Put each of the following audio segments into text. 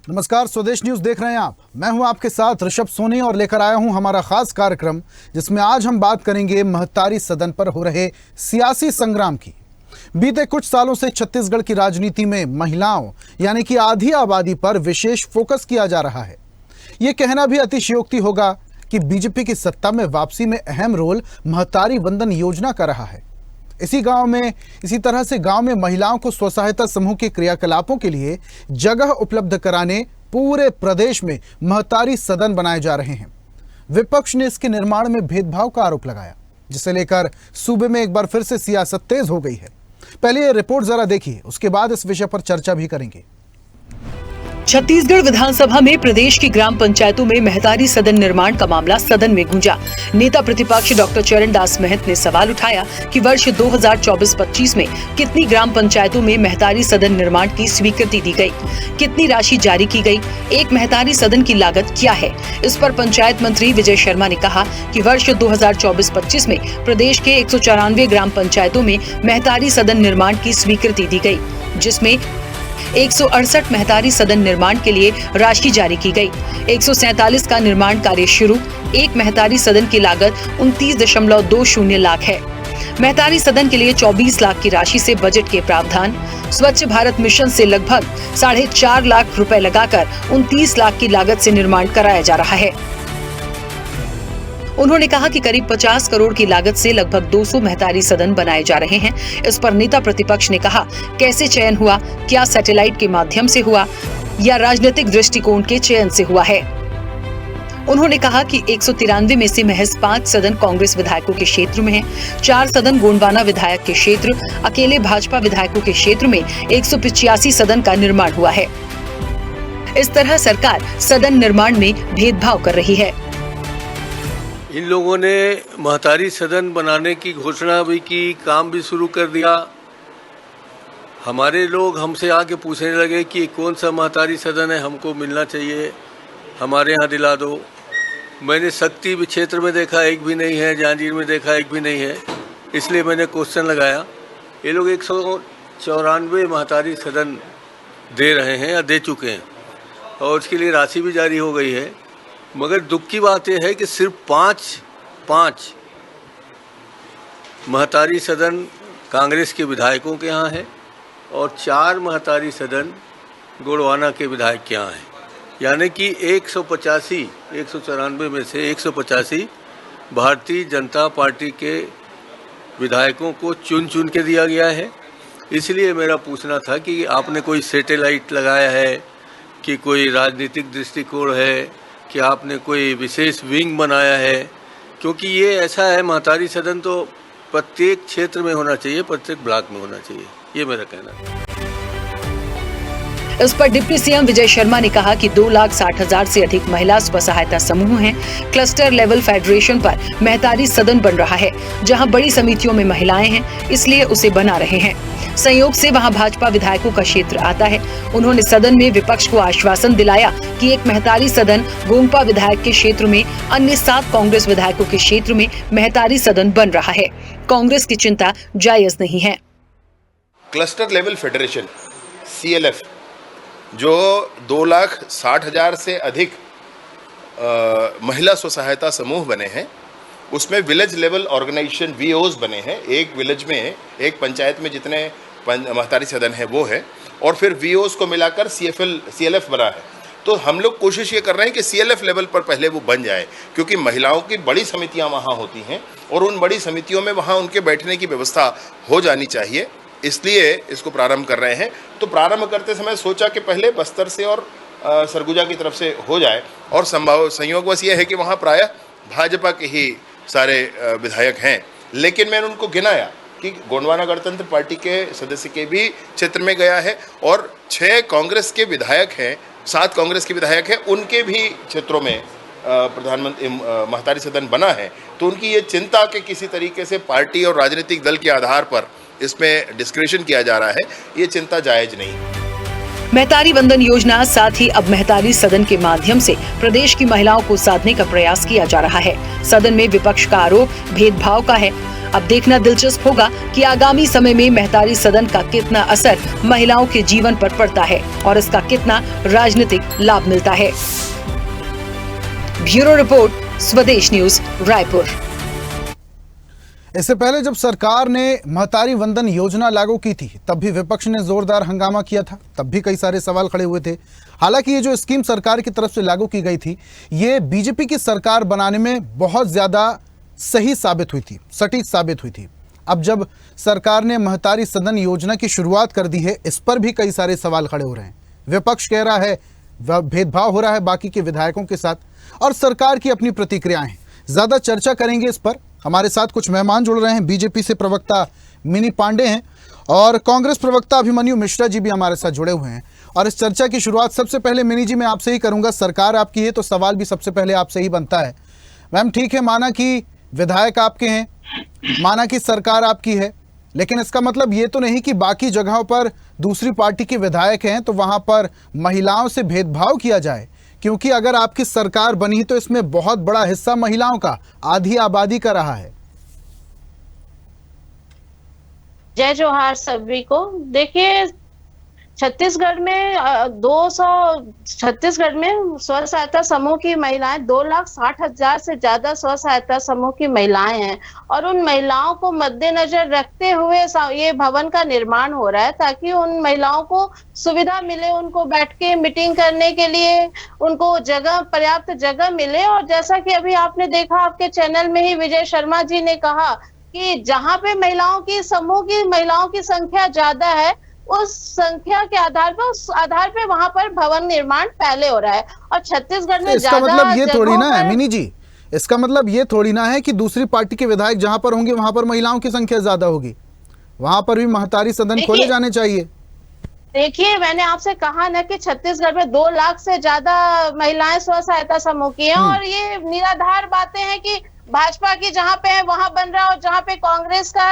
नमस्कार, स्वदेश न्यूज देख रहे हैं आप। मैं हूं आपके साथ ऋषभ सोनी और लेकर आया हूं हमारा खास कार्यक्रम, जिसमें आज हम बात करेंगे महतारी सदन पर हो रहे सियासी संग्राम की। बीते कुछ सालों से छत्तीसगढ़ की राजनीति में महिलाओं यानी कि आधी आबादी पर विशेष फोकस किया जा रहा है। ये कहना भी अतिशयोक्ति होगा कि बीजेपी की सत्ता में वापसी में अहम रोल महतारी वंदन योजना का रहा है। इसी तरह से गांव में महिलाओं को स्व सहायता समूह के क्रियाकलापों के लिए जगह उपलब्ध कराने पूरे प्रदेश में महतारी सदन बनाए जा रहे हैं। विपक्ष ने इसके निर्माण में भेदभाव का आरोप लगाया, जिसे लेकर सूबे में एक बार फिर से सियासत तेज हो गई है। पहले ये रिपोर्ट जरा देखिए, उसके बाद इस विषय पर चर्चा भी करेंगे। छत्तीसगढ़ विधानसभा में प्रदेश की ग्राम पंचायतों में महतारी सदन निर्माण का मामला सदन में गूंजा। नेता प्रतिपक्ष डॉक्टर चरणदास महंत ने सवाल उठाया कि वर्ष 2024-25 में कितनी ग्राम पंचायतों में महतारी सदन निर्माण की स्वीकृति दी गई, कितनी राशि जारी की गई, एक महतारी सदन की लागत क्या है। इस पर पंचायत मंत्री विजय शर्मा ने कहा कि वर्ष 2024-25 में प्रदेश के 194 ग्राम पंचायतों में महतारी सदन निर्माण की स्वीकृति दी गई, जिसमें 168 महतारी सदन निर्माण के लिए राशि जारी की गई। 147 का निर्माण कार्य शुरू। एक महतारी सदन की लागत 29.20 लाख है। महतारी सदन के लिए 24 लाख की राशि से बजट के प्रावधान। स्वच्छ भारत मिशन से लगभग 4.5 लाख रुपए लगाकर 29 लाख की लागत से निर्माण कराया जा रहा है। उन्होंने कहा कि करीब 50 करोड़ की लागत से लगभग 200 महतारी सदन बनाए जा रहे हैं। इस पर नेता प्रतिपक्ष ने कहा, कैसे चयन हुआ, क्या सैटेलाइट के माध्यम से हुआ या राजनीतिक दृष्टिकोण के चयन से हुआ है। उन्होंने कहा कि 193 में से महज 5 सदन कांग्रेस विधायकों के क्षेत्र में है, 4 सदन गोंडवाना विधायक के क्षेत्र, अकेले भाजपा विधायकों के क्षेत्र में 185 सदन का निर्माण हुआ है। इस तरह सरकार सदन निर्माण में भेदभाव कर रही है। इन लोगों ने महतारी सदन बनाने की घोषणा भी की, काम भी शुरू कर दिया। हमारे लोग हमसे आके पूछने लगे कि कौन सा महतारी सदन है, हमको मिलना चाहिए, हमारे यहाँ दिला दो। मैंने शक्ति क्षेत्र में देखा एक भी नहीं है, जांजगीर में देखा एक भी नहीं है, इसलिए मैंने क्वेश्चन लगाया। ये लोग 194 महतारी सदन दे रहे हैं या दे चुके हैं और उसके लिए राशि भी जारी हो गई है। मगर दुख की बात यह है कि सिर्फ पाँच महतारी सदन कांग्रेस के विधायकों के यहाँ है और 4 महतारी सदन गोंडवाना के विधायक के यहाँ है। यानी कि 194 में से 185 भारतीय जनता पार्टी के विधायकों को चुन के दिया गया है। इसलिए मेरा पूछना था कि आपने कोई सैटेलाइट लगाया है कि कोई राजनीतिक दृष्टिकोण है कि आपने कोई विशेष विंग बनाया है, क्योंकि ये ऐसा है महतारी सदन तो प्रत्येक क्षेत्र में होना चाहिए, प्रत्येक ब्लॉक में होना चाहिए, ये मेरा कहना है। इस पर डिप्टी सीएम विजय शर्मा ने कहा कि 2,60,000 से अधिक महिला स्व सहायता समूह हैं। क्लस्टर लेवल फेडरेशन पर महतारी सदन बन रहा है, जहां बड़ी समितियों में महिलाएं हैं, इसलिए उसे बना रहे हैं। संयोग से वहां भाजपा विधायकों का क्षेत्र आता है। उन्होंने सदन में विपक्ष को आश्वासन दिलाया कि एक महतारी सदन गोंगपा विधायक के क्षेत्र में, अन्य 7 कांग्रेस विधायकों के क्षेत्र में महतारी सदन बन रहा है। कांग्रेस की चिंता जायज नहीं है। क्लस्टर लेवल फेडरेशन CLF जो 2,60,000 से अधिक महिला स्व सहायता समूह बने हैं, उसमें विलेज लेवल ऑर्गेनाइजेशन VOs बने हैं। एक विलेज में, एक पंचायत में जितने महतारी सदन है वो है, और फिर VOs को मिलाकर CLF बना है। तो हम लोग कोशिश ये कर रहे हैं कि CLF लेवल पर पहले वो बन जाए, क्योंकि महिलाओं की बड़ी समितियां वहाँ होती हैं और उन बड़ी समितियों में वहाँ उनके बैठने की व्यवस्था हो जानी चाहिए, इसलिए इसको प्रारंभ कर रहे हैं। तो प्रारंभ करते समय सोचा कि पहले बस्तर से और सरगुजा की तरफ से हो जाए, और संयोगवश ये है कि वहाँ प्रायः भाजपा के ही सारे विधायक हैं। लेकिन मैंने उनको गिनाया कि गोंडवाना गणतंत्र पार्टी के सदस्य के भी क्षेत्र में गया है और 6 कांग्रेस के विधायक हैं, 7 कांग्रेस के विधायक हैं, उनके भी क्षेत्रों में प्रधानमंत्री महतारी सदन बना है। तो उनकी ये चिंता कि किसी तरीके से पार्टी और राजनीतिक दल के आधार पर इसमें डिस्क्रिमिनेशन किया जा रहा है, ये चिंता जायज नहीं। महतारी वंदन योजना, साथ ही अब महतारी सदन के माध्यम से प्रदेश की महिलाओं को साधने का प्रयास किया जा रहा है। सदन में विपक्ष का आरोप भेदभाव का है। अब देखना दिलचस्प होगा कि आगामी समय में महतारी सदन का कितना असर महिलाओं के जीवन पर पड़ता है और इसका कितना राजनीतिक लाभ मिलता है। ब्यूरो रिपोर्ट, स्वदेश न्यूज, रायपुर। इससे पहले जब सरकार ने महतारी वंदन योजना लागू की थी तब भी विपक्ष ने जोरदार हंगामा किया था, तब भी कई सारे सवाल खड़े हुए थे। हालांकि ये जो स्कीम सरकार की तरफ से लागू की गई थी, ये बीजेपी की सरकार बनाने में बहुत ज्यादा सही साबित हुई थी, सटीक साबित हुई थी। अब जब सरकार ने महतारी सदन योजना की शुरुआत कर दी है, इस पर भी कई सारे सवाल खड़े हो रहे हैं। विपक्ष कह रहा है भेदभाव हो रहा है बाकी के विधायकों के साथ, और सरकार की अपनी प्रतिक्रियाएं हैं। ज्यादा चर्चा करेंगे इस पर। हमारे साथ कुछ मेहमान जुड़ रहे हैं। बीजेपी से प्रवक्ता मिनी पांडे हैं और कांग्रेस प्रवक्ता अभिमन्यु मिश्रा जी भी हमारे साथ जुड़े हुए हैं। और इस चर्चा की शुरुआत सबसे पहले मिनी जी मैं आपसे ही करूंगा। सरकार आपकी है तो सवाल भी सबसे पहले आपसे ही बनता है। मैम, ठीक है, माना कि विधायक आपके हैं, माना कि सरकार आपकी है, लेकिन इसका मतलब ये तो नहीं कि बाकी जगहों पर दूसरी पार्टी के विधायक हैं तो वहां पर महिलाओं से भेदभाव किया जाए, क्योंकि अगर आपकी सरकार बनी तो इसमें बहुत बड़ा हिस्सा महिलाओं का, आधी आबादी का रहा है। जय जोहार सभी को। देखिए, छत्तीसगढ़ में छत्तीसगढ़ में स्व सहायता समूह की महिलाएं 2,60,000 से ज्यादा स्व सहायता समूह की महिलाएं हैं और उन महिलाओं को मद्देनजर रखते हुए ये भवन का निर्माण हो रहा है ताकि उन महिलाओं को सुविधा मिले, उनको बैठ के मीटिंग करने के लिए उनको जगह, पर्याप्त जगह मिले। और जैसा कि अभी आपने देखा, आपके चैनल में ही विजय शर्मा जी ने कहा कि जहां पे महिलाओं की समूह की महिलाओं की संख्या ज्यादा है, उस संख्या के आधार पर, उस आधार पे वहां पर भवन निर्माण पहले हो रहा है। और छत्तीसगढ़ में इसका मतलब ये थोड़ी ना है मिनी जी, इसका मतलब ये थोड़ी ना है कि दूसरी पार्टी के विधायक जहां पर होंगे वहां पर महिलाओं की संख्या ज्यादा होगी, वहां पर भी महतारी सदन खोले जाने चाहिए। देखिए, मैंने आपसे कहा ना कि छत्तीसगढ़ में 2 लाख से ज्यादा महिलाएं स्व सहायता समूह की हैं और ये निराधार बातें हैं कि भाजपा की जहां पे है वहां बन रहा है और जहां पे कांग्रेस का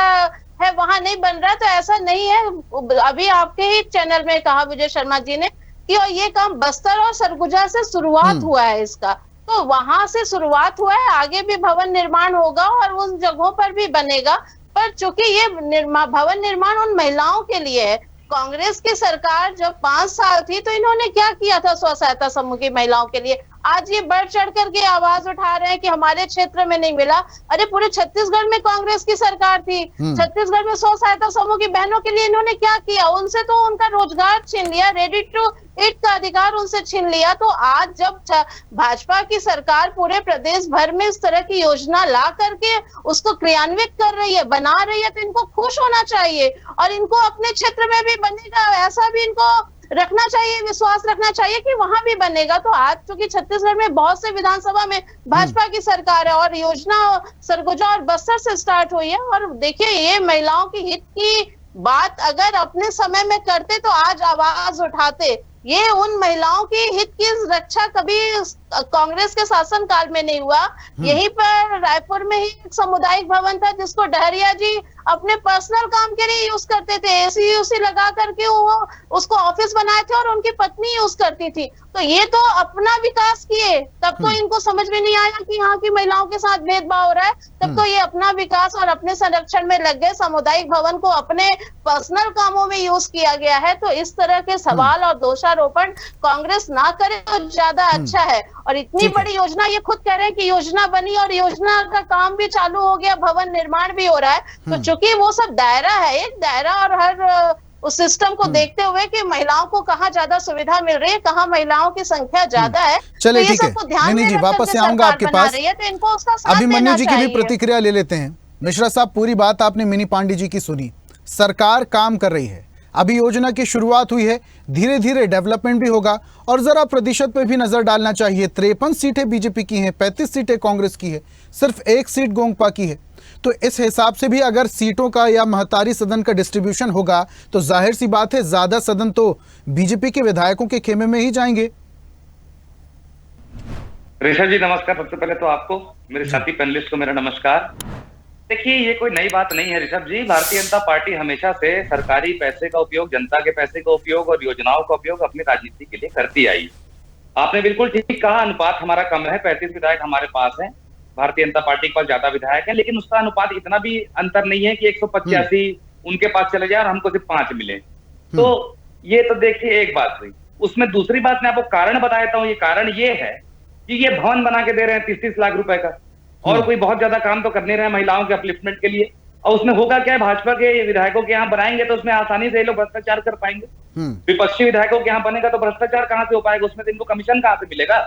है वहां नहीं बन रहा। तो ऐसा नहीं है। अभी आपके ही चैनल में कहा विजय शर्मा जी ने कि ये काम बस्तर और सरगुजा से शुरुआत हुआ है इसका, तो वहां से शुरुआत हुआ है, आगे भी भवन निर्माण होगा और उन जगहों पर भी बनेगा। पर चूंकि ये भवन निर्माण उन महिलाओं के लिए है, कांग्रेस की सरकार जब 5 साल थी तो इन्होंने क्या किया था स्व सहायता समूह की महिलाओं के लिए? आज ये बढ़ चढ़ करके आवाज उठा रहे हैं कि हमारे क्षेत्र में नहीं मिला। अरे पूरे छत्तीसगढ़ में कांग्रेस की सरकार थी, छत्तीसगढ़ में स्व सहायता समूह की बहनों के लिए इन्होंने क्या किया? उनसे तो उनका रोजगार छीन लिया, रेडी टू ईट का अधिकार उनसे छीन लिया। तो आज जब भाजपा की सरकार पूरे प्रदेश भर में इस तरह की योजना ला करके उसको क्रियान्वित कर रही है, बना रही है, तो इनको खुश होना चाहिए और इनको अपने क्षेत्र में भी बनेगा ऐसा भी इनको रखना चाहिए, विश्वास रखना चाहिए कि वहां भी बनेगा। तो आज चूंकि छत्तीसगढ़ में बहुत से विधानसभा में भाजपा की सरकार है और योजना सरगुजा और बस्तर से स्टार्ट हुई है। और देखिए, ये महिलाओं की हित की बात अगर अपने समय में करते तो आज आवाज उठाते। ये उन महिलाओं की हित की रक्षा कभी कांग्रेस के शासन काल में नहीं हुआ। यहीं पर रायपुर में ही एक सामुदायिक भवन था जिसको डहरिया जी अपने पर्सनल काम के लिए यूज करते थे, एसी यूसी लगा करके वो उसको ऑफिस बनाए थे और उनकी पत्नी यूज करती थी। तो ये तो अपना विकास किए, तब तो इनको समझ में नहीं आया कि यहाँ की महिलाओं के साथ भेदभाव हो रहा है। तब तो ये अपना विकास और अपने संरक्षण में लग गए, सामुदायिक भवन को अपने पर्सनल कामों में यूज किया गया है। तो इस तरह के सवाल और दोषारोपण कांग्रेस ना करे तो ज्यादा अच्छा है। और इतनी बड़ी योजना, ये खुद कह रहे हैं कि योजना बनी और योजना का काम भी चालू हो गया, भवन निर्माण भी हो रहा है। तो चूंकि वो सब दायरा है, एक दायरा और हर उस सिस्टम को देखते हुए कि महिलाओं को कहाँ ज्यादा सुविधा मिल रही है, कहाँ महिलाओं की संख्या ज्यादा है। चलिए, ठीक है मिनी जी, वापस से आऊंगा आपके पास। तो इनको उसका साथ अभिमन्यु जी की भी चाहिए। प्रतिक्रिया ले लेते हैं। मिश्रा साहब, पूरी बात आपने मिनी पांडे जी की सुनी। सरकार काम कर रही है, अभी योजना की शुरुआत हुई है, धीरे धीरे डेवलपमेंट भी होगा। और जरा प्रतिशत पे भी नजर डालना चाहिए। 53 सीटें बीजेपी की हैं, 35 सीटें कांग्रेस की है, सिर्फ 1 सीट गोंगपा की है। तो इस हिसाब से भी अगर सीटों का या महतारी सदन का डिस्ट्रीब्यूशन होगा तो जाहिर सी बात है ज्यादा सदन तो बीजेपी के विधायकों के खेमे में ही जाएंगे। ऋषभ जी नमस्कार। सबसे पहले तो आपको, मेरे साथी पैनलिस्ट को मेरा नमस्कार। देखिए, ये कोई नई बात नहीं है ऋषभ जी। भारतीय जनता पार्टी हमेशा से सरकारी पैसे का उपयोग, जनता के पैसे का उपयोग और योजनाओं का उपयोग अपनी राजनीति के लिए करती आई। आपने बिल्कुल ठीक कहा, अनुपात हमारा कम है, 35 विधायक हमारे पास हैं। भारतीय जनता पार्टी के पास ज्यादा विधायक है, लेकिन उसका अनुपात इतना भी अंतर नहीं है कि 185 उनके पास चले जाए और हमको सिर्फ 5 मिले। तो ये तो देखिए एक बात हुई। उसमें दूसरी बात मैं आपको कारण बता देता हूँ। ये कारण ये है कि ये भवन बना के दे रहे हैं 30-30 लाख रुपए का, और कोई बहुत ज्यादा काम तो कर नहीं रहे हैं महिलाओं के अपलिफ्टमेंट के लिए। और उसमें होगा क्या है, भाजपा के विधायकों के यहाँ बनाएंगे तो उसमें आसानी से ये लोग भ्रष्टाचार कर पाएंगे। विपक्षी विधायकों के यहाँ बनेगा तो भ्रष्टाचार कहाँ से हो पाएगा, उसमें इनको कमीशन कहाँ से मिलेगा।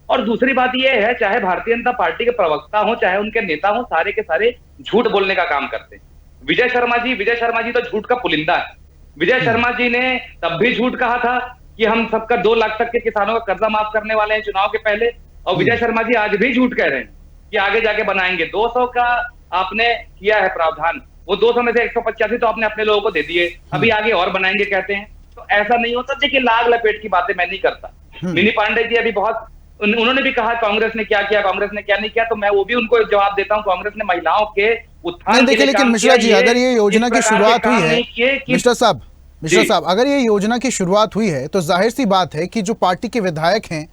और दूसरी बात ये है, चाहे भारतीय जनता पार्टी के प्रवक्ता हो चाहे उनके नेता हो, सारे के सारे झूठ बोलने का काम करते हैं। विजय शर्मा जी तो झूठ का पुलिंदा है। विजय शर्मा जी ने तब भी झूठ कहा था कि हम सबका 2 लाख तक के किसानों का कर्जा माफ करने वाले हैं चुनाव के पहले, और विजय शर्मा जी आज भी झूठ कह रहे हैं कि आगे जाके बनाएंगे। 200 का आपने किया है प्रावधान, वो 200 में से 185 तो आपने अपने लोगों को दे दिए, अभी आगे और बनाएंगे कहते हैं। तो ऐसा नहीं होता। देखिए, लाग लपेट की बातें मैं नहीं करता। मिनी पांडे जी अभी बहुत, उन्होंने भी कहा कांग्रेस ने क्या किया, कांग्रेस ने क्या नहीं किया, तो मैं वो भी उनको जवाब देता हूं। कांग्रेस ने महिलाओं के उत्थान देखिए, लेकिन मिश्रा जी, अगर ये योजना की शुरुआत हुई है, मिश्रा साहब अगर ये योजना की शुरुआत हुई है तो जाहिर सी बात है कि जो पार्टी के विधायक हैं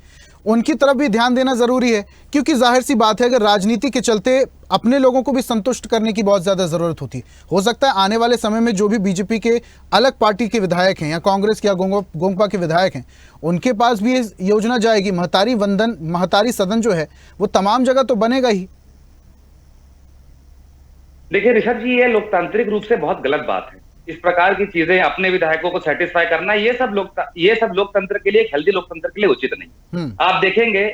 उनकी तरफ भी ध्यान देना जरूरी है, क्योंकि जाहिर सी बात है अगर राजनीति के चलते अपने लोगों को भी संतुष्ट करने की बहुत ज्यादा जरूरत होती हो सकता है आने वाले समय में जो भी बीजेपी के अलग पार्टी के विधायक हैं या कांग्रेस के या गोंगपा के विधायक हैं उनके पास भी ये योजना जाएगी। महतारी सदन जो है वो तमाम जगह तो बनेगा ही। देखिए ऋषभ जी, ये लोकतांत्रिक रूप से बहुत गलत बात है। इस प्रकार की चीजें अपने विधायकों को सेटिस्फाई करना, ये सब लोकतंत्र के लिए, हेल्दी लोकतंत्र के लिए उचित नहीं। आप देखेंगे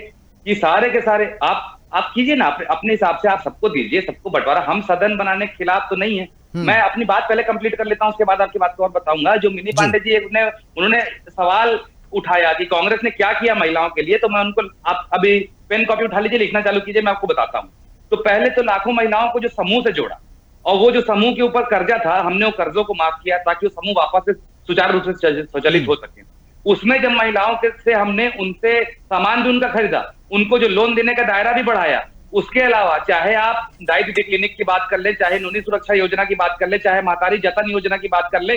कि सारे के सारे आप कीजिए ना अपने हिसाब से, आप सबको दीजिए, सबको बंटवारा। हम सदन बनाने के खिलाफ तो नहीं है। मैं अपनी बात पहले कंप्लीट कर लेता हूं, उसके बाद आपकी बात को और बताऊंगा। जो मिनी पांडे जी उन्होंने सवाल उठाया कि कांग्रेस ने क्या किया महिलाओं के लिए, तो मैं उनको, आप अभी पेन कॉपी उठा लीजिए, लिखना चालू कीजिए, मैं आपको बताता हूँ। तो पहले तो लाखों महिलाओं को जो समूह से जोड़ा, और वो जो समूह के ऊपर कर्जा था, हमने वो कर्जों को माफ किया ताकि वो समूह वापस से सुचारू रूप से संचालित हो सके। उसमें जब महिलाओं से हमने उनसे सामान भी उनका खरीदा, उनको जो लोन देने का दायरा भी बढ़ाया। उसके अलावा चाहे आप दाई दीदी क्लिनिक की बात कर ले, चाहे नूनी सुरक्षा योजना की बात कर ले, चाहे महतारी जतन योजना की बात कर ले,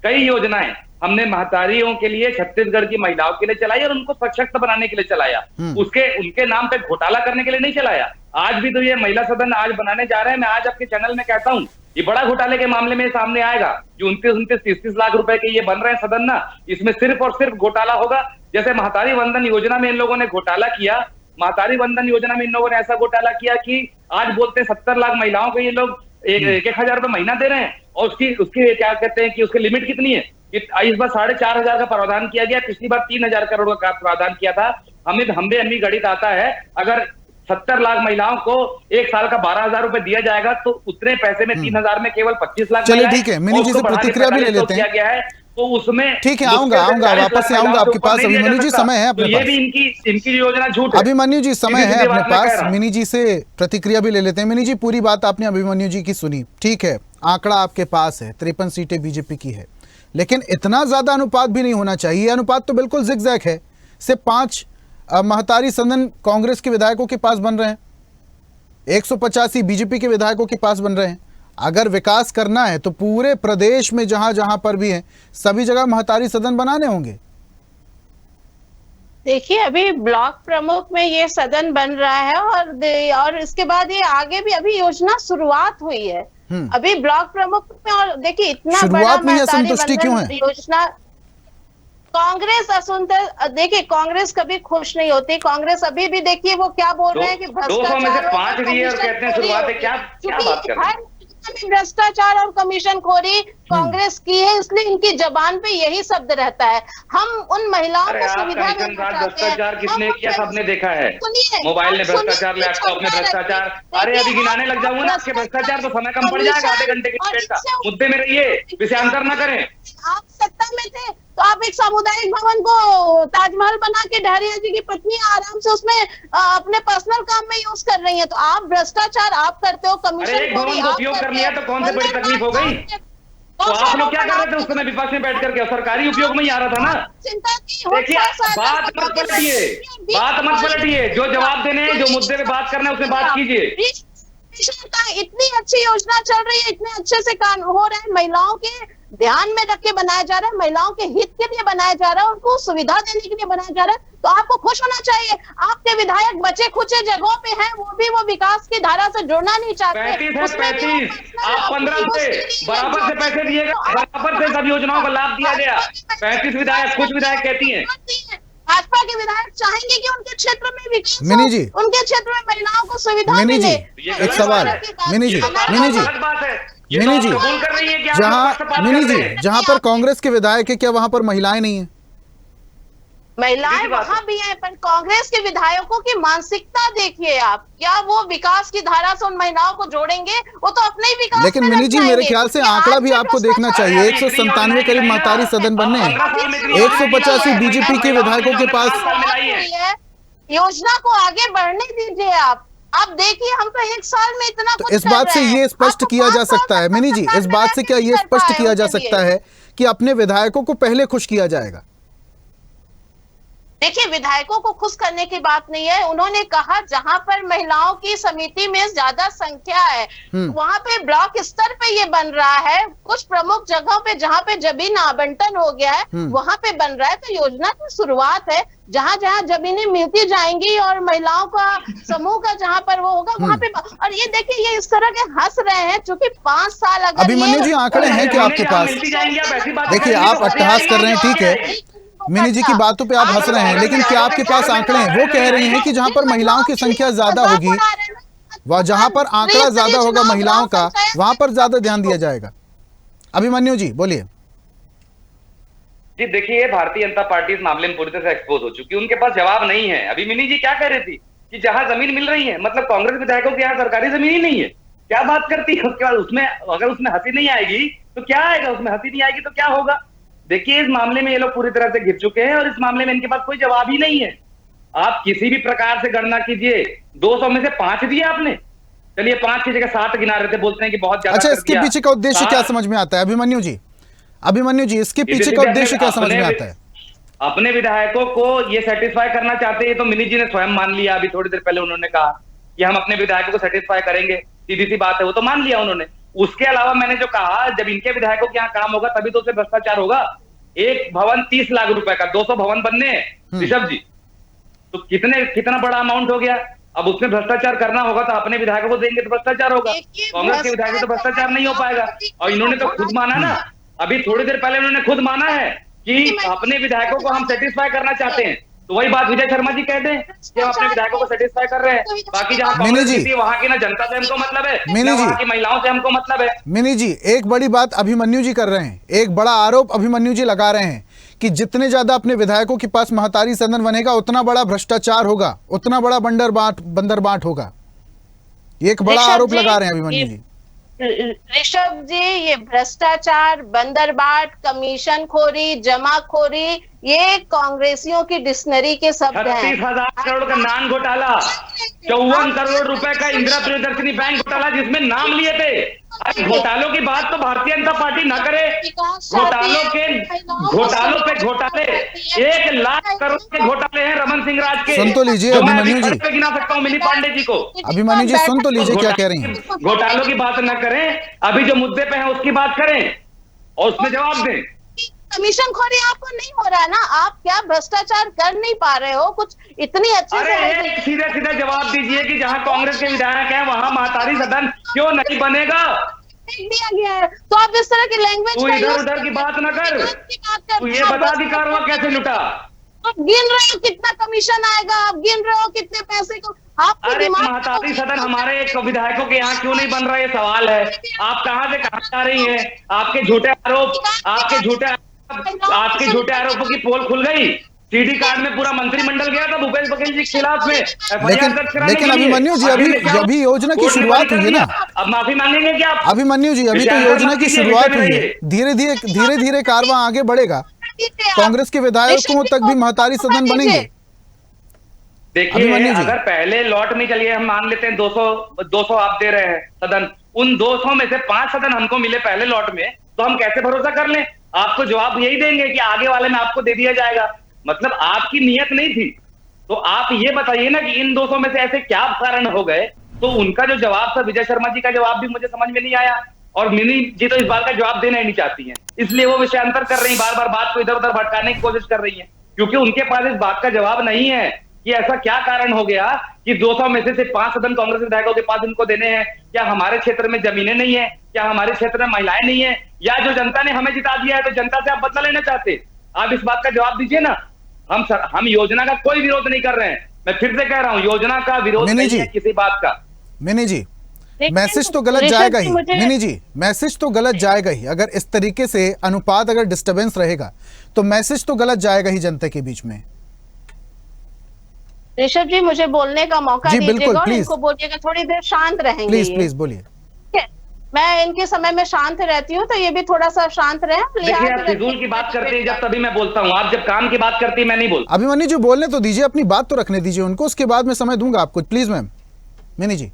कई योजनाएं हमने महतारियों के लिए, छत्तीसगढ़ की महिलाओं के लिए चलाई और उनको सशक्त बनाने के लिए चलाया। उनके नाम पे घोटाला करने के लिए नहीं चलाया। आज भी तो ये महिला सदन आज बनाने जा रहे हैं। मैं आज आपके चैनल में कहता हूं, ये बड़ा घोटाले के मामले में सामने आएगा। जो 29-30 लाख रुपए के ये बन रहे हैं सदन ना, इसमें सिर्फ और सिर्फ घोटाला होगा। जैसे महतारी वंदन योजना में इन लोगों ने घोटाला किया, महतारी वंदन योजना में इन लोगों ने ऐसा घोटाला किया कि आज बोलते हैं 70 लाख महिलाओं को ये लोग 1,000 रुपए महीना दे रहे हैं, और उसकी क्या कहते हैं कि उसकी लिमिट कितनी है। इस बार 4,500 का प्रावधान किया गया, पिछली बार 3,000 करोड़ का प्रावधान किया था। हमें गणित आता है, अगर 70 लाख महिलाओं को एक साल का 12,000 रुपए दिया जाएगा तो उतने पैसे में 3,000 में केवल 25 लाख। चलिए ठीक है, मिनी जी से प्रतिक्रिया भी ले लेते हैं। गया है तो उसमें ठीक है, आऊंगा वापस से आऊंगा आपके पास। अभिमन्यु जी समय है अपने पास, ये भी इनकी योजना झूठ है। अभिमन्यु जी समय है अपने पास, मिनी जी से प्रतिक्रिया भी ले लेते हैं। मिनी जी, पूरी बात आपने अभिमन्यु जी की सुनी, ठीक है, आंकड़ा आपके पास है, 53 सीटें बीजेपी की है, लेकिन इतना ज्यादा अनुपात भी नहीं होना चाहिए। अनुपात तो बिल्कुल जिगजैग है। सिर्फ 5 महतारी सदन कांग्रेस के विधायकों के पास बन रहे हैं, 185 बीजेपी के विधायकों के पास बन रहे हैं। अगर विकास करना है तो पूरे प्रदेश में जहां जहां पर भी है सभी जगह महतारी सदन बनाने होंगे। देखिए, अभी ब्लॉक प्रमुख में ये सदन बन रहा है और इसके बाद ये आगे भी अभी योजना शुरुआत हुई है। अभी ब्लॉक प्रमुख में, और देखिए इतना बड़ा असंतुष्टि क्यों है योजना। कांग्रेस असंतुष्ट, देखिए कांग्रेस कभी खुश नहीं होती। कांग्रेस अभी भी देखिए वो क्या बोल रहे हैं कि भ्रष्टाचार में से 5 दिए और कहते हैं शुरुआत है। क्या बात कर रहे हैं? भ्रष्टाचार और कमीशन खोरी कांग्रेस की है, इसलिए इनकी जबान पे यही शब्द रहता है। हम उन महिलाओं को सुविधा भ्रष्टाचार किसने किया? सबने देखा है, मोबाइल में भ्रष्टाचार, लैपटॉप में भ्रष्टाचार। अरे अभी गिनाने लग जाऊंगा ना आपके भ्रष्टाचार, तो समय कम पड़ जाएगा। आधे घंटे के डिबेट का मुद्दे में रहिए, विषयांतर न करें। आप सत्ता में थे तो आप एक सामुदायिक भवन को ताजमहल बना के डहरिया जी की पत्नी आराम से उसमें अपने पर्सनल काम में यूज कर रही है। तो आप भ्रष्टाचार आप करते हो, कमीशन उपयोग कर लिया तो कौन सी बड़ी तकलीफ हो गई? तो आप लोग क्या कर रहे थे उस समय विपक्ष में बैठ करके? सरकारी उपयोग में ही आ रहा था ना। देखिए, बात मत पलटिए। जो जवाब देने हैं, जो मुद्दे पे बात करना है उसमें बात कीजिए। इतनी अच्छी योजना चल रही है, इतने अच्छे से काम हो रहे हैं, महिलाओं के ध्यान में रख के बनाया जा रहा है, महिलाओं के हित के लिए बनाया जा रहा है, उनको सुविधा देने के लिए बनाया जा रहा है, तो आपको खुश होना चाहिए। आपके विधायक बचे खुचे जगहों पे हैं, वो भी वो विकास की धारा से जुड़ना नहीं चाहते। 35 आप 15 से बराबर से पैसे दिएगा, बराबर से सब योजनाओं का लाभ दिया गया। 35 विधायक, कुछ विधायक कहती है भाजपा के विधायक चाहेंगे कि उनके क्षेत्र में विकास हो, मिनी जी, उनके क्षेत्र में महिलाओं को सुविधा मिनी मिले। जी, एक सवाल, मिनी जी, मिनी जी, मिनी जी, मिनी जी, जहां पर कांग्रेस के विधायक है, क्या वहां पर महिलाएं नहीं है? महिलाएं वहां भी हैं, पर कांग्रेस के विधायकों की मानसिकता देखिए आप, क्या वो विकास की धारा से उन महिलाओं को जोड़ेंगे? वो तो अपने ही विकास। लेकिन मिनी जी, मेरे ख्याल से आंकड़ा भी आपको देखना चाहिए। 197 करीब महतारी सदन बनने हैं, 185 बीजेपी के विधायकों के पास। योजना को आगे बढ़ने दीजिए आप देखिए, हम तो एक साल में इतना तो इस बात से ये स्पष्ट किया जा सकता है, मिनी जी, इस बात से क्या ये स्पष्ट किया जा सकता है कि अपने विधायकों को पहले खुश किया जाएगा? देखिए, विधायकों को खुश करने की बात नहीं है। उन्होंने कहा जहां पर महिलाओं की समिति में ज्यादा संख्या है, वहां पे ब्लॉक स्तर पे ये बन रहा है। कुछ प्रमुख जगहों पे जहां पे जमीन आवंटन हो गया है, वहां पे बन रहा है। तो योजना की शुरुआत है, जहां जहां जमीनें मिलती जाएंगी और महिलाओं का समूह का जहां पर वो होगा वहां पे। और ये देखिए, ये इस तरह के हंस रहे हैं, चूंकि 5 साल अगर अभिमन्यु जी, आंकड़े हैं क्या आपके पास? देखिए, आप अट्टहास कर रहे हैं, ठीक है, मिनी जी की बातों पे आप हंस रहे हैं, लेकिन क्या आपके पास आंकड़े हैं? वो कह रही हैं कि जहां पर महिलाओं की संख्या ज्यादा होगी, वह जहां पर आंकड़ा ज्यादा होगा महिलाओं का, वहां पर ज्यादा ध्यान दिया जाएगा। अभिमन्यु जी बोलिए। जी देखिए, भारतीय जनता पार्टी इस मामले में पूरी तरह से एक्सपोज हो चुकी है, उनके पास जवाब नहीं है। अभी मिनी जी क्या कह रही थी कि जहां जमीन मिल रही है, मतलब कांग्रेस विधायकों के यहाँ सरकारी जमीन ही नहीं है, क्या बात करती है? उसके बाद उसमें अगर उसमें हंसी नहीं आएगी तो क्या आएगा? उसमें हंसी नहीं आएगी तो क्या होगा? देखिए, इस मामले में ये लोग पूरी तरह से घिर चुके हैं और इस मामले में इनके पास कोई जवाब ही नहीं है। आप किसी भी प्रकार से गणना कीजिए, 200 में से 5 दिए आपने, चलिए 5 की जगह 7 गिना रहे थे, बोलते हैं कि बहुत ज्यादा। अच्छा, इसके पीछे का उद्देश्य क्या समझ में आता है अभिमन्यु जी? अभिमन्यु जी, इसके पीछे का उद्देश्य क्या समझ में आता है? अपने विधायकों को ये सेटिस्फाई करना चाहते हैं, तो मिनी जी ने स्वयं मान लिया। अभी थोड़ी देर पहले उन्होंने कहा कि हम अपने विधायकों को सेटिस्फाई करेंगे, सीधी सी बात है, वो तो मान लिया उन्होंने। उसके अलावा मैंने जो कहा, जब इनके विधायकों के यहाँ काम होगा तभी तो उसे भ्रष्टाचार होगा। एक भवन 30 लाख रुपए का, 200 भवन बनने हैं ऋषभ जी, तो कितना बड़ा अमाउंट हो गया। अब उसमें भ्रष्टाचार करना होगा तो अपने विधायकों को देंगे तो भ्रष्टाचार होगा, कांग्रेस के विधायकों तो भ्रष्टाचार नहीं हो पाएगा। और इन्होंने तो खुद माना ना, अभी थोड़ी देर पहले उन्होंने खुद माना है कि अपने विधायकों को हम सेटिस्फाई करना चाहते हैं। तो वही बात विजय शर्मा जी कहते हैं कि हम अपने विधायकों को सेटिस्फाई कर रहे हैं, बाकी जहां कांग्रेस जीती है वहां की ना जनता से हमको मतलब है, ना वहां की महिलाओं से हमको मतलब है। मिनी जी, एक बड़ी बात अभिमन्यु जी कर रहे हैं, एक बड़ा आरोप अभिमन्यु जी लगा रहे हैं कि जितने ज्यादा अपने विधायकों के पास महतारी सदन बनेगा उतना बड़ा भ्रष्टाचार होगा, उतना बड़ा बंदर बाट होगा। ये एक बड़ा आरोप लगा रहे हैं अभिमन्यु जी। ऋषभ जी, ये भ्रष्टाचार, बंदरबाट, कमीशन खोरी, जमाखोरी, ये कांग्रेसियों की डिक्शनरी के शब्द हैं। 36,000 करोड़ का नान घोटाला, 54 करोड़ रुपए का इंदिरा प्रियदर्शनी बैंक घोटाला जिसमें नाम लिए थे। घोटालों की बात तो भारतीय जनता पार्टी ना करे, घोटालों पे घोटाले, 1 लाख करोड़ के घोटाले हैं रमन सिंह राज के। सुन तो लीजिए अभिमन्यु जी, गिना सकता हूँ मिनी पांडे जी को। अभिमन्यु जी सुन तो लीजिए क्या कह रही हैं। घोटालों की बात न करें, अभी जो मुद्दे पे है उसकी बात करें और उसमें जवाब दें। कमीशन खोरी आपको नहीं हो रहा है ना? आप क्या भ्रष्टाचार कर नहीं पा रहे हो? कुछ इतनी अच्छे से सीधे जवाब दीजिए कि जहां कांग्रेस के विधायक हैं वहां महतारी सदन क्यों नहीं बनेगा? दिया गया है, तो आप इस तरह की लैंग्वेज तू इधर उधर की बात न कर, तू ये बता अधिकार हुआ कैसे लुटा? आप गिन रहे हो कितना कमीशन आएगा, आप गिन रहे हो कितने पैसे को। अरे महतारी सदन हमारे एक विधायकों के यहाँ क्यों नहीं बन रहा, ये सवाल है। आप कहां से कहां जा रही हैं? आपके झूठे आरोपों की पोल खुल गई। सीडी कार्ड में पूरा मंत्रिमंडल गया था भूपेश बघेल जी के खिलाफ में। लेकिन अभिमन्यु जी, अभी योजना की शुरुआत हुई है ना, अब माफी मांगेंगे क्या आप? अभिमन्यु जी, अभी तो योजना की शुरुआत हुई है, धीरे धीरे कारवां आगे बढ़ेगा, कांग्रेस के विधायकों तक भी महतारी सदन बनेंगे। देखिए, अगर पहले लॉट में चलिए हम मान लेते हैं 200 आप दे रहे हैं सदन, उन 200 में से 5 सदन हमको मिले पहले लॉट में, तो हम कैसे भरोसा कर लें? आपको जवाब यही देंगे कि आगे वाले में आपको दे दिया जाएगा। मतलब आपकी नियत नहीं थी, तो आप ये बताइए ना कि इन 200 में से ऐसे क्या कारण हो गए। तो उनका जो जवाब था, विजय शर्मा जी का जवाब भी मुझे समझ में नहीं आया और मिनी जी तो इस बात का जवाब देना ही नहीं चाहती हैं, इसलिए वो विषयांतर कर रही, बार बार बात को इधर उधर भटकाने की कोशिश कर रही है, क्योंकि उनके पास इस बात का जवाब नहीं है कि ऐसा क्या कारण हो गया कि 200 में से 5 सदन कांग्रेस विधायकों के पास उनको देने हैं। क्या हमारे क्षेत्र में जमीनें नहीं है? क्या हमारे क्षेत्र में महिलाएं नहीं है? या जो जनता ने हमें जिता दिया है तो जनता से आप बदला लेना चाहते? आप इस बात का जवाब दीजिए ना। हम योजना का कोई विरोध नहीं कर रहे हैं, मैं फिर से कह रहा हूं, योजना का विरोध नहीं है किसी बात का। मिनी जी, मैसेज तो गलत जाएगा ही। मिनी जी, मैसेज तो गलत जाएगा ही। अगर इस तरीके से अनुपात अगर डिस्टर्बेंस रहेगा तो मैसेज तो गलत जाएगा ही जनता के बीच में। ऋषभ जी, मुझे बोलने का मौका दीजिएगा और इनको बोलिएगा थोड़ी देर शांत रहेंगे। प्लीज प्लीज बोलिए। मैं इनके समय में शांत रहती हूँ, तो ये भी थोड़ा सा शांत रहे। फिजूल की बात करते हैं जब, तभी मैं बोलता हूँ। आप जब काम की बात करती है मैं नहीं बोलता। अभिमन्यु जी बोलने तो दीजिए, अपनी बात तो रखने दीजिए उनको, उसके बाद मैं समय दूंगा आपको। Please ma'am. मिनी जी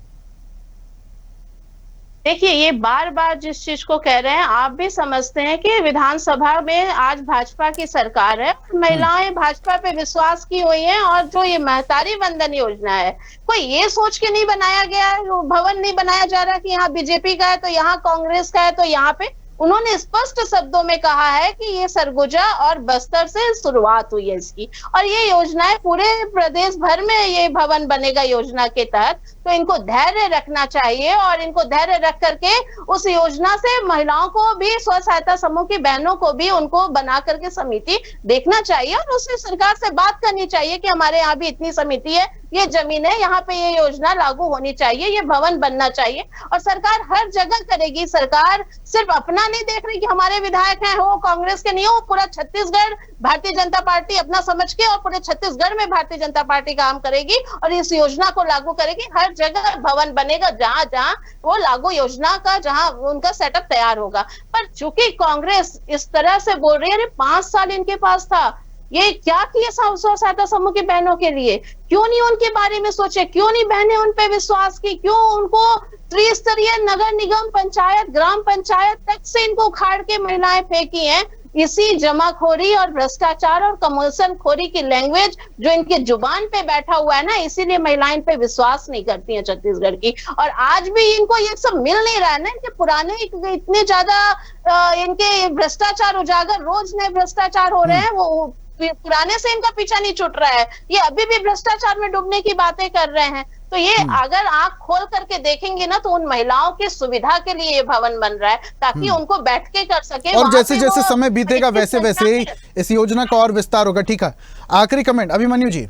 देखिए, ये बार बार जिस चीज को कह रहे हैं, आप भी समझते हैं कि विधानसभा में आज भाजपा की सरकार है, महिलाएं भाजपा पे विश्वास की हुई हैं, और जो ये महतारी वंदन योजना है, कोई ये सोच के नहीं बनाया गया है, भवन नहीं बनाया जा रहा कि यहाँ बीजेपी का है तो यहाँ कांग्रेस का है तो यहाँ पे। उन्होंने स्पष्ट शब्दों में कहा है कि ये सरगुजा और बस्तर से शुरुआत हुई है इसकी, और ये योजनाएं पूरे प्रदेश भर में ये भवन बनेगा योजना के तहत। तो इनको धैर्य रखना चाहिए, और इनको धैर्य रख करके उस योजना से महिलाओं को भी, स्व सहायता समूह की बहनों को भी उनको बना करके समिति देखना चाहिए, और उससे सरकार से बात करनी चाहिए कि हमारे यहाँ भी इतनी समिति है, ये जमीन है, यहाँ पे ये योजना लागू होनी चाहिए, ये भवन बनना चाहिए। और सरकार हर जगह करेगी। सरकार सिर्फ अपना नहीं देख रही कि हमारे विधायक हैं, हो कांग्रेस के नहीं हो, पूरा छत्तीसगढ़ भारतीय जनता पार्टी अपना समझ के, और पूरे छत्तीसगढ़ में भारतीय जनता पार्टी काम करेगी और इस योजना को लागू करेगी। हर जगह भवन बनेगा जहां जहां वो लागू योजना का, जहां उनका सेटअप तैयार होगा। पर चूंकि कांग्रेस इस तरह से बोल रही है, अरे 5 साल इनके पास था, ये क्या किए स्व सहायता समूह की बहनों के लिए? क्यों नहीं उनके बारे में सोचे? क्यों नहीं बहनें उन पे विश्वास की? क्यों उनको त्रिस्तरीय नगर निगम, पंचायत, ग्राम पंचायत तक से इनको उखाड़ के महिलाएं फेंकी हैं? इसी जमाखोरी और भ्रष्टाचार और कमोशन खोरी की लैंग्वेज जो इनके जुबान पे बैठा हुआ है ना, इसीलिए महिलाएं पे विश्वास नहीं करती हैं छत्तीसगढ़ की। और आज भी इनको ये सब मिल नहीं रहा है ना, इनके पुराने इतने ज्यादा इनके भ्रष्टाचार उजागर, रोज नए भ्रष्टाचार हो रहे हैं, वो पुराने से इनका पीछा नहीं छूट रहा है। ये अभी भी भ्रष्टाचार में डूबने की बातें कर रहे हैं। तो ये अगर आंख खोल करके देखेंगे ना, तो उन महिलाओं की सुविधा के लिए ये भवन बन रहा है, ताकि उनको बैठ के कर सके। और जैसे जैसे समय बीतेगा वैसे वैसे ही इस योजना का और विस्तार होगा। ठीक है, आखिरी कमेंट अभिमन्यु जी,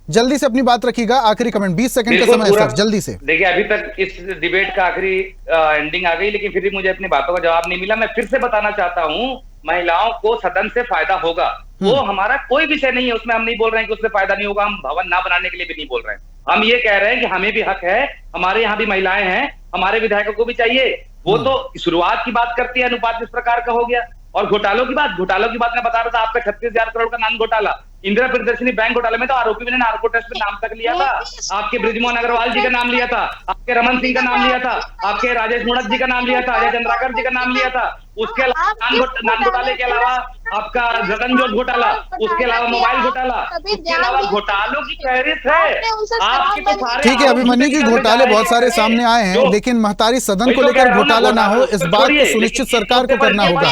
जल्दी से अपनी बात रखिएगा। आखिरी कमेंट, 20 सेकंड का समय है सर, जल्दी से। देखिए, अभी तक इस डिबेट का आखिरी एंडिंग आ गई, लेकिन फिर भी मुझे अपनी बातों का जवाब नहीं मिला। मैं फिर से बताना चाहता हूँ, महिलाओं को सदन से फायदा होगा, वो हमारा कोई विषय नहीं है, उसमें हम नहीं बोल रहे हैं कि उससे फायदा नहीं होगा। हम भवन ना बनाने के लिए भी नहीं बोल रहे हैं। हम ये कह रहे हैं कि हमें भी हक है, हमारे यहाँ भी महिलाएं हैं, हमारे विधायकों को भी चाहिए। वो तो शुरुआत की बात करती है, अनुपात इस प्रकार का हो गया। और घोटालों की बात मैं बता रहा था आपका, 36,000 करोड़ का नाम घोटाला, इंदिरा प्रियदर्शनी बैंक घोटाले में तो आरोपी ने नार्को टेस्ट में नाम तक लिया था। आपके बृजमोहन अग्रवाल जी का नाम लिया था, आपके रमन सिंह का नाम लिया था, आपके राजेश मुणत जी का नाम लिया था, अजय चंद्राकर जी का नाम लिया था। उसके अलावा नान घोटाले के अलावा आपका गगनजोत घोटाला, उसके अलावा मोबाइल घोटाला, उसके अलावा घोटालों की फहरिस्त है आपकी तो सारे। ठीक है अभिमन्यु जी, घोटाले बहुत सारे सामने आए हैं, लेकिन महतारी सदन को लेकर घोटाला ना हो, इस बात को सुनिश्चित सरकार को करना होगा।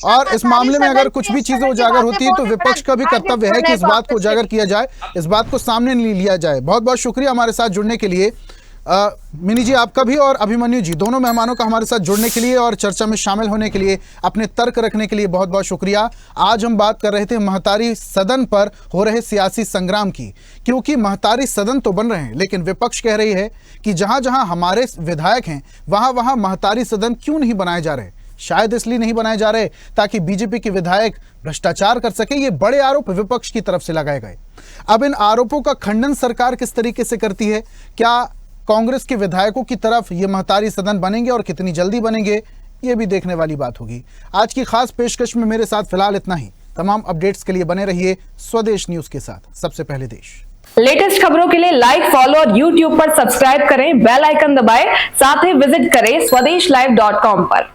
और इस मामले में अगर कुछ भी चीजें उजागर होती है तो विपक्ष का भी कर्तव्य है कि इस बात को उजागर किया जाए, इस बात को सामने लिया जाए। बहुत बहुत शुक्रिया हमारे साथ जुड़ने के लिए। मिनी जी आपका भी, और अभिमन्यु जी, दोनों मेहमानों का हमारे साथ जुड़ने के लिए और चर्चा में शामिल होने के लिए, अपने तर्क रखने के लिए बहुत बहुत शुक्रिया। आज हम बात कर रहे थे महतारी सदन पर हो रहे सियासी संग्राम की, क्योंकि महतारी सदन तो बन रहे हैं, लेकिन विपक्ष कह रही है कि जहां जहां हमारे विधायक हैं वहां वहां महतारी सदन क्यों नहीं बनाए जा रहे। शायद इसलिए नहीं बनाए जा रहे ताकि बीजेपी के विधायक भ्रष्टाचार कर सके। ये बड़े आरोप विपक्ष की तरफ से लगाए गए। अब इन आरोपों का खंडन सरकार किस तरीके से करती है, क्या कांग्रेस के विधायकों की तरफ ये महतारी सदन बनेंगे और कितनी जल्दी बनेंगे, ये भी देखने वाली बात होगी। आज की खास पेशकश में मेरे साथ फिलहाल इतना ही। तमाम अपडेट्स के लिए बने रहिए स्वदेश न्यूज के साथ, सबसे पहले देश। लेटेस्ट खबरों के लिए लाइक, फॉलो और YouTube पर सब्सक्राइब करें, बेल आइकन दबाएं, साथ ही विजिट करें swedishlive.com पर।